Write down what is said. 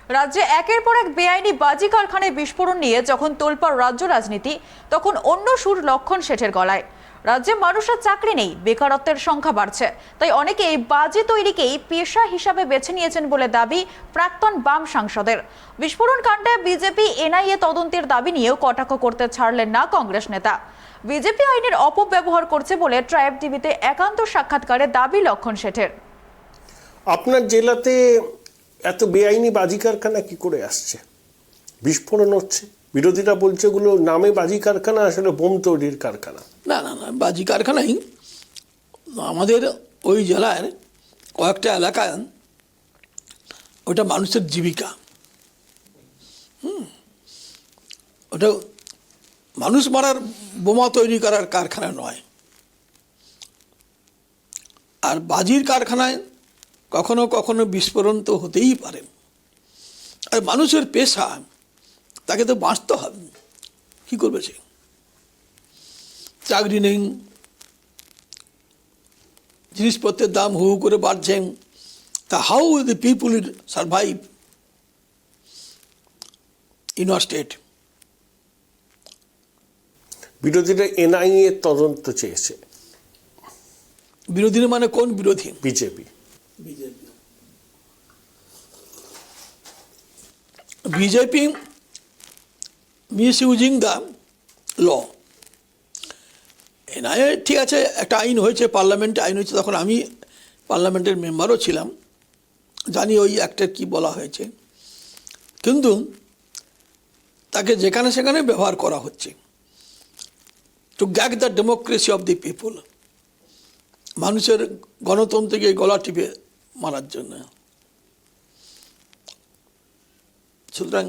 রাজ্যে একের পর এক বেআইনি বাজি কারখানায় বিস্ফোরণ নিয়ে যখন তোলপাড় রাজ্য রাজনীতি, তখন অন্য সুর লক্ষণ শেঠের গলায়। রাজ্যে মানুষের চাকরি নেই, বেকারত্বের সংখ্যা বাড়ছে, তাই অনেকে এই বাজি তৈরিকেই পেশা হিসাবে বেছে নিয়েছেন বলে দাবি প্রাক্তন বাম সাংসদের। বিস্ফোরণ কাণ্ডে বিজেপি এনআইএ তদন্তের দাবি নিয়েও কটাক্ষ করতে ছাড়লেন না কংগ্রেস নেতা। বিজেপি আইনের অপব্যবহার করছে বলে ট্রাইব টিভিতে একান্ত সাক্ষাৎকারে দাবি লক্ষণ শেঠের। আপনার জেলাতে এত বেআইনি বাজি কারখানা কি করে আসছে? বিস্ফোরণ হচ্ছে, বিরোধীরা বলছে এগুলো নামে বাজি কারখানা, আসলে বোম তৈরির কারখানা। না না না, বাজি কারখানাই আমাদের ওই জেলার কয়েকটা এলাকায় ওটা মানুষের জীবিকা। ওটা মানুষ মারার বোমা তৈরি করার কারখানা নয়। আর বাজির কারখানায় কখনো কখনো বিস্ফোরণ তো হতেই পারে। আর মানুষের পেশা, তাকে তো বাঁচতে হবে, কী করবে সে? চাকরি নেই, জিনিসপত্রের দাম হু হু করে বাড়ছে, তা how will the people survive in our state? বিরোধীরা এনআইএ তদন্ত চেয়েছে। বিরোধী মানে কোন বিরোধী? BJP. BJP misusing the law. NIA ঠিক আছে, একটা আইন হয়েছে, পার্লামেন্টে আইন হয়েছে, তখন আমি পার্লামেন্টের মেম্বারও ছিলাম, জানি ওই অ্যাক্টের কী বলা হয়েছে। কিন্তু তাকে যেখানে সেখানে ব্যবহার করা হচ্ছে to gag the democracy of the people, মানুষের গণতন্ত্রকে গলা টিপে মারার জন্য। সুতরাং